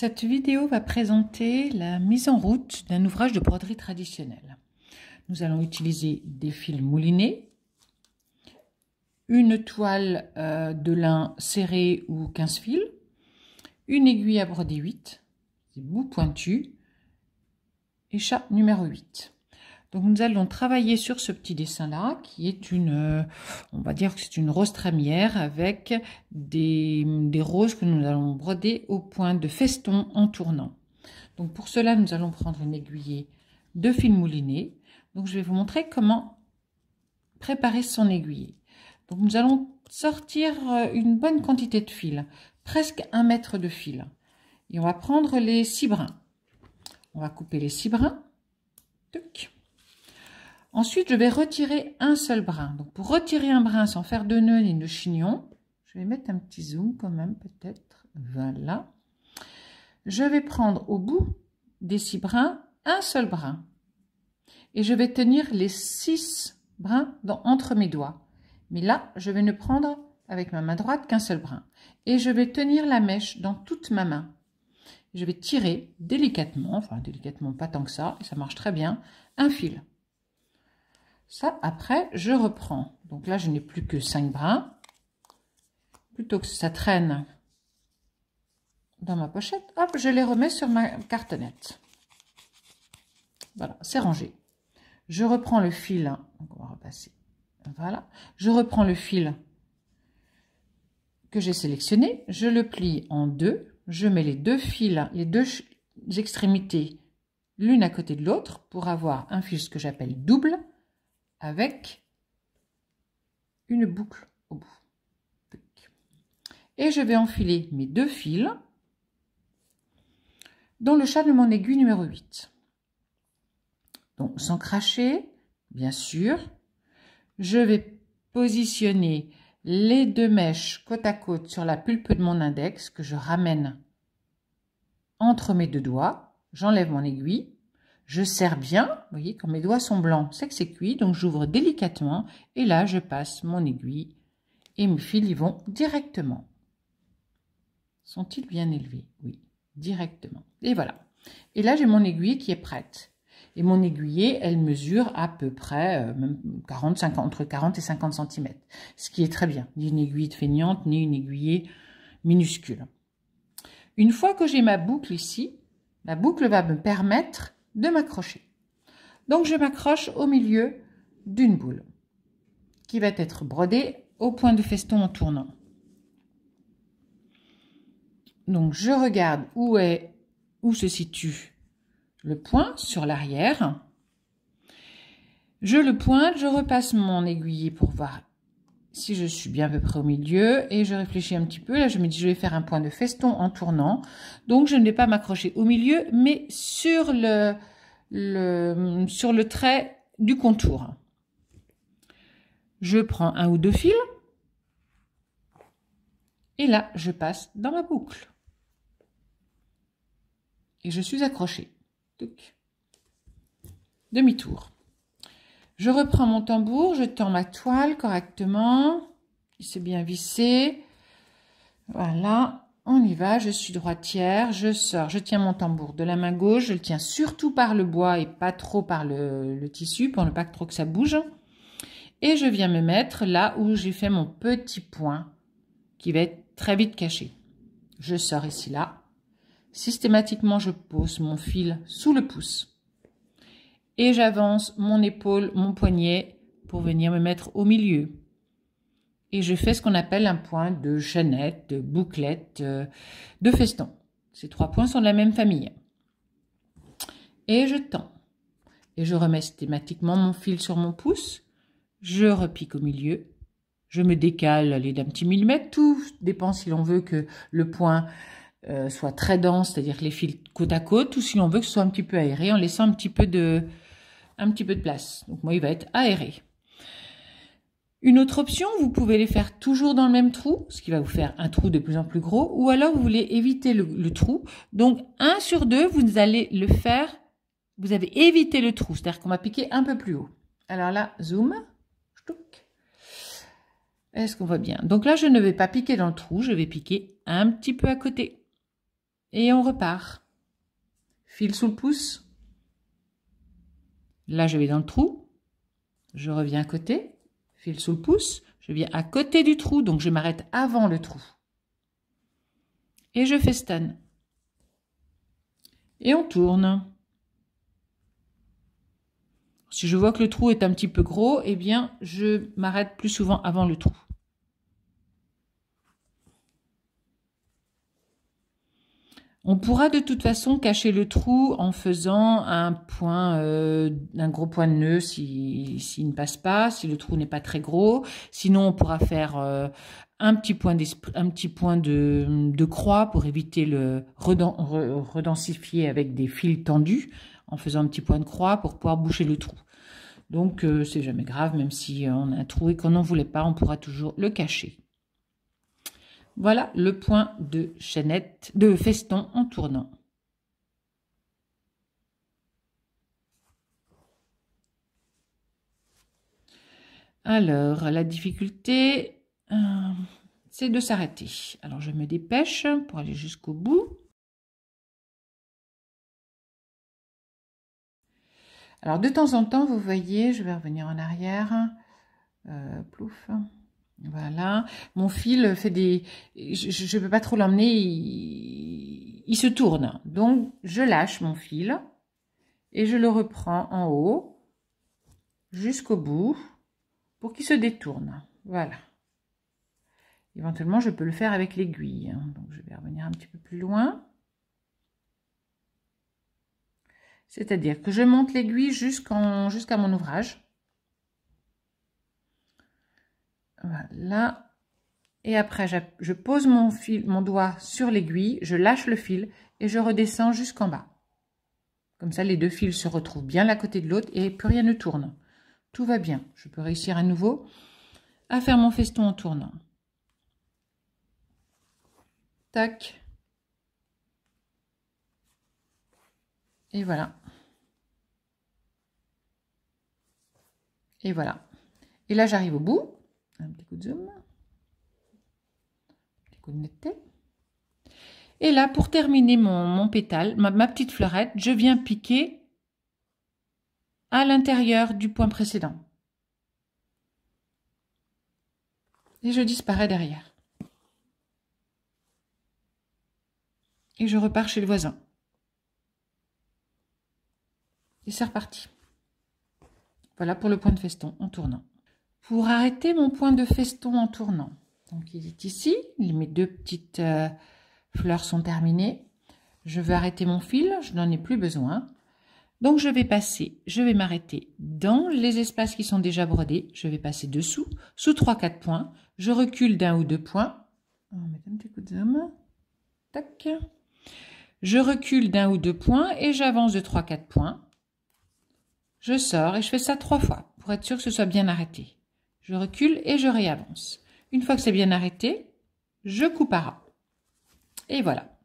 Cette vidéo va présenter la mise en route d'un ouvrage de broderie traditionnelle. Nous allons utiliser des fils moulinés, une toile de lin serrée ou 15 fils, une aiguille à broder 8, des bouts pointus, et chat numéro 8. Donc nous allons travailler sur ce petit dessin-là, qui est on va dire que c'est une rose trémière avec des roses que nous allons broder au point de feston en tournant. Donc pour cela, nous allons prendre une aiguillée de fil mouliné. Donc je vais vous montrer comment préparer son aiguillée. Donc nous allons sortir une bonne quantité de fil, presque 1 mètre de fil. Et on va prendre les 6 brins. On va couper les 6 brins. Tuc. Ensuite, je vais retirer un seul brin. Donc, pour retirer un brin sans faire de nœud ni de chignon, je vais mettre un petit zoom quand même, peut-être. Voilà. Je vais prendre au bout des 6 brins, un seul brin. Et je vais tenir les 6 brins entre mes doigts. Mais là, je vais ne prendre avec ma main droite qu'un seul brin. Et je vais tenir la mèche dans toute ma main. Je vais tirer délicatement, enfin délicatement pas tant que ça, et ça marche très bien, un fil. Ça, après, je reprends. Donc là, je n'ai plus que 5 brins. Plutôt que ça traîne dans ma pochette, hop, je les remets sur ma cartonnette. Voilà, c'est rangé. Je reprends le fil. Donc on va repasser. Voilà. Je reprends le fil que j'ai sélectionné. Je le plie en deux. Je mets les deux fils, les deux extrémités l'une à côté de l'autre pour avoir un fil ce que j'appelle double, avec une boucle au bout. Et je vais enfiler mes 2 fils dans le chat de mon aiguille numéro 8. Donc sans cracher, bien sûr, je vais positionner les 2 mèches côte à côte sur la pulpe de mon index que je ramène entre mes 2 doigts. J'enlève mon aiguille. Je serre bien, vous voyez, quand mes doigts sont blancs, c'est que c'est cuit, donc j'ouvre délicatement, et là, je passe mon aiguille, et mes fils y vont directement. Sont-ils bien élevés? Oui, directement. Et voilà. Et là, j'ai mon aiguille qui est prête. Et mon aiguillée, elle mesure à peu près même 50, entre 40 et 50 cm, ce qui est très bien. Ni une aiguille feignante, ni une aiguillée minuscule. Une fois que j'ai ma boucle ici, la boucle va me permettre de m'accrocher. Donc je m'accroche au milieu d'une boule qui va être brodée au point de feston en tournant. Donc je regarde où se situe le point sur l'arrière. Je le pointe, je repasse mon aiguillé pour voir si je suis bien à peu près au milieu et je réfléchis un petit peu. Là je me dis je vais faire un point de feston en tournant. Donc je ne vais pas m'accrocher au milieu mais sur le trait du contour. Je prends 1 ou 2 fils et là je passe dans ma boucle et je suis accrochée. Demi-tour. Je reprends mon tambour, je tends ma toile correctement, il s'est bien vissé. Voilà, on y va, je suis droitière, je sors, je tiens mon tambour de la main gauche, je le tiens surtout par le bois et pas trop par le tissu pour ne pas trop que ça bouge. Et je viens me mettre là où j'ai fait mon petit point qui va être très vite caché. Je sors ici là. Systématiquement, je pose mon fil sous le pouce. Et j'avance mon épaule, mon poignet pour venir me mettre au milieu. Et je fais ce qu'on appelle un point de chaînette, de bouclette, de feston. Ces 3 points sont de la même famille. Et je tends. Et je remets systématiquement mon fil sur mon pouce. Je repique au milieu. Je me décale d'un petit millimètre. Tout dépend si l'on veut que le point soit très dense, c'est-à-dire que les fils côte à côte, ou si l'on veut que ce soit un petit peu aéré en laissant un petit peu de place. Donc moi, il va être aéré. Une autre option, vous pouvez les faire toujours dans le même trou, ce qui va vous faire un trou de plus en plus gros, ou alors vous voulez éviter le trou. Donc 1 sur 2, vous allez le faire, vous avez évité le trou, c'est-à-dire qu'on va piquer un peu plus haut. Alors là, zoom. Est-ce qu'on voit bien? Donc là, je ne vais pas piquer dans le trou, je vais piquer un petit peu à côté. Et on repart. Fil sous le pouce. Là, je vais dans le trou. Je reviens à côté. Fil sous le pouce. Je viens à côté du trou, donc je m'arrête avant le trou. Et je festonne. Et on tourne. Si je vois que le trou est un petit peu gros, eh bien, je m'arrête plus souvent avant le trou. On pourra de toute façon cacher le trou en faisant un gros point de nœud s'il ne passe pas, si le trou n'est pas très gros. Sinon, on pourra faire un petit point de croix pour éviter le redensifier avec des fils tendus, en faisant un petit point de croix pour pouvoir boucher le trou. Donc, c'est jamais grave, même si on a un trou et qu'on n'en voulait pas, on pourra toujours le cacher. Voilà le point de chaînette, de feston en tournant. Alors, la difficulté, c'est de s'arrêter. Alors, je me dépêche pour aller jusqu'au bout. Alors, de temps en temps, vous voyez, je vais revenir en arrière. Plouf. Voilà. Mon fil fait des... Je ne peux pas trop l'emmener, il se tourne. Donc, je lâche mon fil et je le reprends en haut jusqu'au bout pour qu'il se détourne. Voilà. Éventuellement, je peux le faire avec l'aiguille. Donc, je vais revenir un petit peu plus loin. C'est-à-dire que je monte l'aiguille jusqu'à mon ouvrage. Voilà. Et après, je pose mon doigt sur l'aiguille, je lâche le fil et je redescends jusqu'en bas. Comme ça, les deux fils se retrouvent bien l'un à côté de l'autre et plus rien ne tourne. Tout va bien. Je peux réussir à nouveau à faire mon feston en tournant. Tac. Et voilà. Et voilà. Et là, j'arrive au bout. Un petit coup de zoom. Un petit coup de netteté. Et là, pour terminer mon pétale, ma petite fleurette, je viens piquer à l'intérieur du point précédent. Et je disparais derrière. Et je repars chez le voisin. Et c'est reparti. Voilà pour le point de feston en tournant. Pour arrêter mon point de feston en tournant, donc il est ici, mes deux petites fleurs sont terminées. Je veux arrêter mon fil, je n'en ai plus besoin. Donc je vais m'arrêter dans les espaces qui sont déjà brodés. Je vais passer dessous, sous 3-4 points. Je recule d'un ou deux points. On va mettre un petit coup de zoom. Tac. Je recule d'un ou deux points et j'avance de 3-4 points. Je sors et je fais ça 3 fois pour être sûr que ce soit bien arrêté. Je recule et je réavance. Une fois que c'est bien arrêté, je coupe à ras. Et voilà.